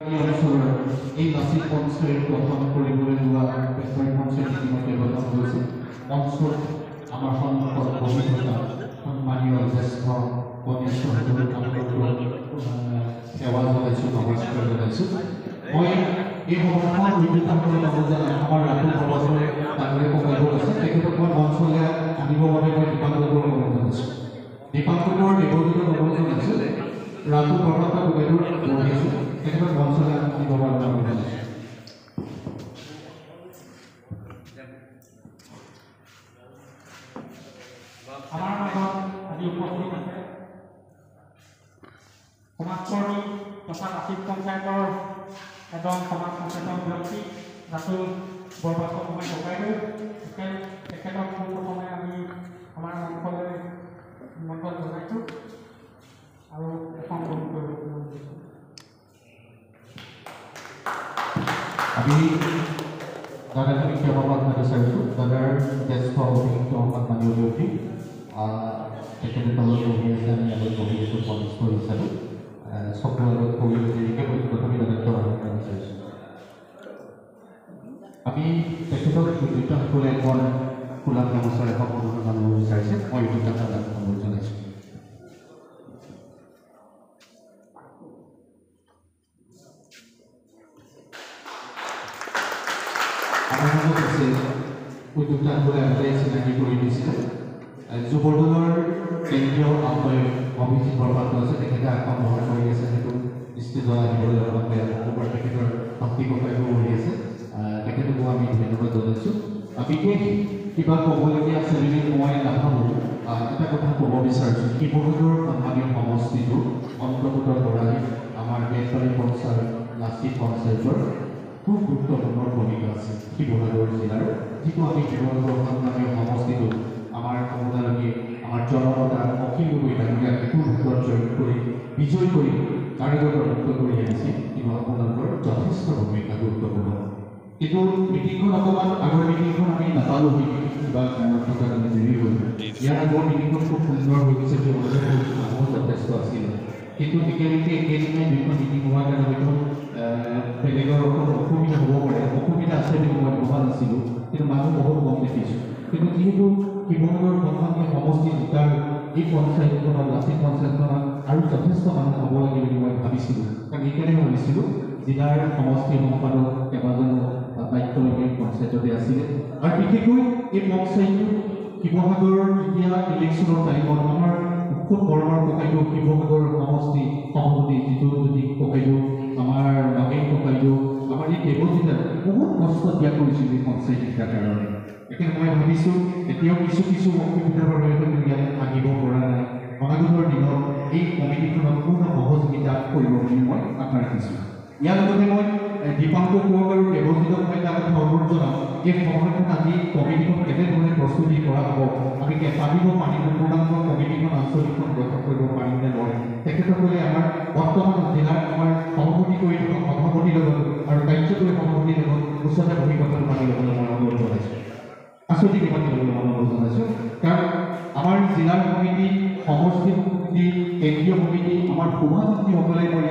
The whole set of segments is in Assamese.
এই লাচিত মঞ্চেৰ গঠন কৰিবলৈ যোৱা বেচৰকাৰী মঞ্চৰ ইতিমধ্যে গঠন কৰিছে। মঞ্চত আমাৰ সন্মুখত বহি থকা সন্মানীয় জ্যেষ্ঠ কনিষ্ঠ সেৱা জনাইছোঁ, নমস্কাৰ জনাইছোঁ। মই এই সভাখন উদ্যোগসকলৰ লগত আমাৰ ৰাতুল প্ৰবন্ধৰ ডাঙৰীয়া ককাইদেউ আছে, তেখেতক মই মঞ্চলৈ আনিবৰ বাবে মই দীপাংকৰক অনুৰোধ জনাইছোঁ। দীপাংকৰৰ নিবন্ধিত অনুৰোধ জনাইছোঁ। ৰাতুল প্ৰবন্ধ ককাইদেউক বহিছোঁ, তেখেতক মঞ্চলৈ আনিবৰ বাবে অনুৰোধ জনাইছোঁ। আমাৰ মাজত আজি উপস্থিত আছে সমাজকৰ্মী তথা লাচিত পঞ্চায়তৰ এজন সমাজ সচেতন ব্যক্তি ৰাতুল বৰপাত্ৰ গোহাঁই ককাইদেউ। তেখেতক পোনপ্ৰথমে আমি আমাৰ মঞ্চলৈ নিমন্ত্ৰণ জনাইছোঁ আৰু এখন গ্ৰহণ কৰিবলৈ দিছোঁ। আমি দাদাজনী ক্ষমাবাদ বিচাৰিছোঁ। দাদাৰ জ্যেষ্ঠ অভিযুক্ত সন্মানীয় ব্যক্তি তেখেতে তলত বহি আছে, আমি আগত বহি আছোঁ কনিষ্ঠ হিচাপে। চবৰ আগত বহি দেৰিকৈ প্ৰথমে দাদাক ক্ষমাবাদ বিচাৰিছোঁ। আমি তেখেতক উদ্যোক্তাসকলে এখন খোলা গামোচাৰ এখন অনুৰোধ জানিব বিচাৰিছে। মই উদ্যোক্তাসকলক অনুৰোধ জনাইছোঁ। আমাৰ মাজত আছে উদ্যোক্তাসকলে আগতে চিনাকি কৰি দিছিলে। যুৱদলৰ কেন্দ্ৰীয় আহ্বায়ক অভিজিত বৰপাত্ৰ আছে, তেখেতে আসন গ্ৰহণ কৰি আছে। সেইটো ষ্টেজত আহিবলৈ অলপ বেয়া হ'ব, তেখেতৰ ভক্তি ককাইদেউ বহি আছে, তেখেতকো আমি ধন্যবাদ জনাইছোঁ। বিশেষ কিবা ক'বলগীয়া আছে বুলি মই নাভাবোঁ। এটা কথা ক'ব বিচাৰিছোঁ, শিৱসাগৰ সন্মানীয় সমষ্টিটো অন্তৰ্গত বৰালি আমাৰ বেলপাৰী পঞ্চায়ত লাচিত পঞ্চায়তৰ খুব গুৰুত্বপূৰ্ণ ভূমিকা আছে শিৱসাগৰ জিলাৰ। যিটো আমি শিৱসাগৰ সন্মানীয় সমষ্টিটো আমাৰ সমুদায়কে আমাৰ জনতা অখিল গগৈ ডাঙৰীয়াক একো ভোটত জয় কৰি বিজয় কৰি কাৰিকৰৰ মুক্ত কৰি আনিছে। শিৱসাগৰৰ যথেষ্ট ভূমিকা গুৰুত্বপূৰ্ণ। কিন্তু মিটিংখন অকণমান আগৰ মিটিংখন আমি নাপালোঁহি, কিবা কাৰণত থকা দেৰি হ'ল। ইয়াৰ আগৰ মিটিংখন খুব সুন্দৰ হৈ গৈছে, মানুহ যথেষ্ট আছিলে। কিন্তু একেলগে একেদিনাই দুখন মিটিং হোৱাৰ কাৰণে হয়তো বেলেগৰ অসুবিধা হ'ব পাৰে। অসুবিধা আছে বুলি মই ভবা নাছিলোঁ, কিন্তু মানুহ বহুত কম দেখিছোঁ। কিন্তু যিহেতু শিৱসাগৰ সন্মানীয় সমষ্টি জিকাৰ এই পঞ্চায়তখনত লাচিত পঞ্চায়তখনত আৰু যথেষ্ট মানুহ হ'ব লাগে বুলি মই ভাবিছিলোঁ। কাৰণ এইকাৰণে ভাবিছিলোঁ জিলাৰ সমষ্টি সম্পাদক কেইবাজনো দায়িত্বলৈকে পঞ্চায়ততে আছিলে। আৰু বিশেষকৈ এই পঞ্চায়তটো শিৱসাগৰ যেতিয়া ইলেকশ্যনৰ টাইমত আমাৰ খুব বৰমাৰ ককাইদেউ শিৱসাগৰ সমষ্টি সভাপতি যিটো যদি ককাইদেউ আমাৰ বাগেন ককাইদেউ আমাৰ এই দেৱজিতাই বহুত কষ্ট দিয়া কৰিছিল এই পঞ্চায়তকেইটাৰ কাৰণে। গতিকে মই ভাবিছোঁ এতিয়াও কিছু অসুবিধাৰ বাবে ইয়াত আহিব পৰা নাই। অনাগতৰ দিনত এই কমিটিখনত পূৰ্ণ সহযোগিতা কৰিব বুলি মই আশা ৰাখিছোঁ। ইয়াৰ লগতে মই দীপাংকৰ কোঁৱৰ আৰু দেৱজিতক মই এটা কথা অনুৰোধ জনাওঁ, এই সভাখন আজি কমিটিখন কেনেধৰণে প্ৰস্তুতি কৰা হ'ব, আমি পাতিব পাৰিম পূৰ্ণাংগ কমিটিখন আঞ্চলিকখন গঠন কৰিব পাৰিম নে নোৱাৰিম। তেখেতসকলে আমাৰ বৰ্তমান জিলাৰ আমাৰ সভাপতি কৰি থকা সভাপতিৰ লগত আৰু কাৰ্যকৰী সভাপতিৰ লগত উচ্চতা বহি কথা পাতি ল'বলৈ মই অনুৰোধ জনাইছোঁ। আচলতে পাতি ল'বলৈ মই অনুৰোধ জনাইছোঁ। কাৰণ আমাৰ জিলাৰ সমিতি, সমষ্টি সমিতি, কেন্দ্ৰীয় সমিতি আমাৰ সভাপতিসকলে মই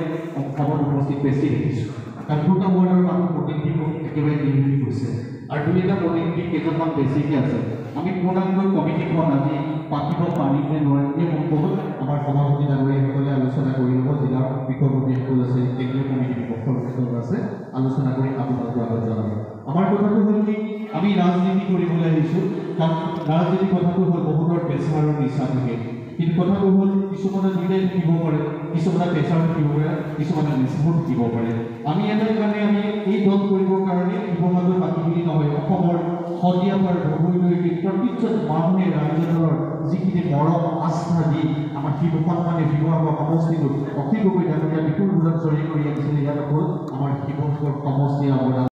সভাত উপস্থিত বেছি দেখিছোঁ। কাৰণ দুটা ৱাৰ্ডৰ মানুহ প্ৰতিনিধি একেবাৰে নিয়োজিত হৈছে আৰু দুই এটা প্ৰতিনিধি কেইজনমান বেছিকৈ আছে। আমি পূৰ্ণাংগ কমিটিখন আজি পাতিব পাৰিম নে নোৱাৰিম এই বহুত আমাৰ সভাপতি ডাঙৰীয়াসকলে আলোচনা কৰি ল'ব। জিলাৰ বিষয়ববীয়াসকল আছে, কেন্দ্ৰীয় কমিটিৰ পক্ষসকল আছে, আলোচনা কৰি আপোনালোকৰ আগত জনাব। আমাৰ কথাটো হ'ল কি, আমি ৰাজনীতি কৰিবলৈ আহিছোঁ। কাৰণ ৰাজনীতি কথাটো হ'ল বহুতৰ পেচা আৰু নিচা থাকে। কিন্তু কথাটো হ'ল কিছুমানে দুইটাই থাকিব পাৰে, কিছুমানে পেচাৰ থাকিব পাৰে, কিছুমানে নিচাও থাকিব পাৰে। আমি এটাই কাৰণে আমি এই দল কৰিবৰ কাৰণে শিৱসাগৰ মাটি বুলি নহয়, অসমৰ শদিয়াৰ পৰা ধুবুৰীলৈকে প্ৰতিজন মানুহে ৰাজ্যখনৰ যিখিনি মৰম আস্থা দি আমাৰ শিৱসাগৰ সমষ্টিটোত অখিল গগৈ ডাঙৰীয়া বিপুল ভোজত জড়িত কৰি আনিছিলে। ইয়াত হ'ল আমাৰ শিৱসাগৰ সমষ্টিৰ অৱদান।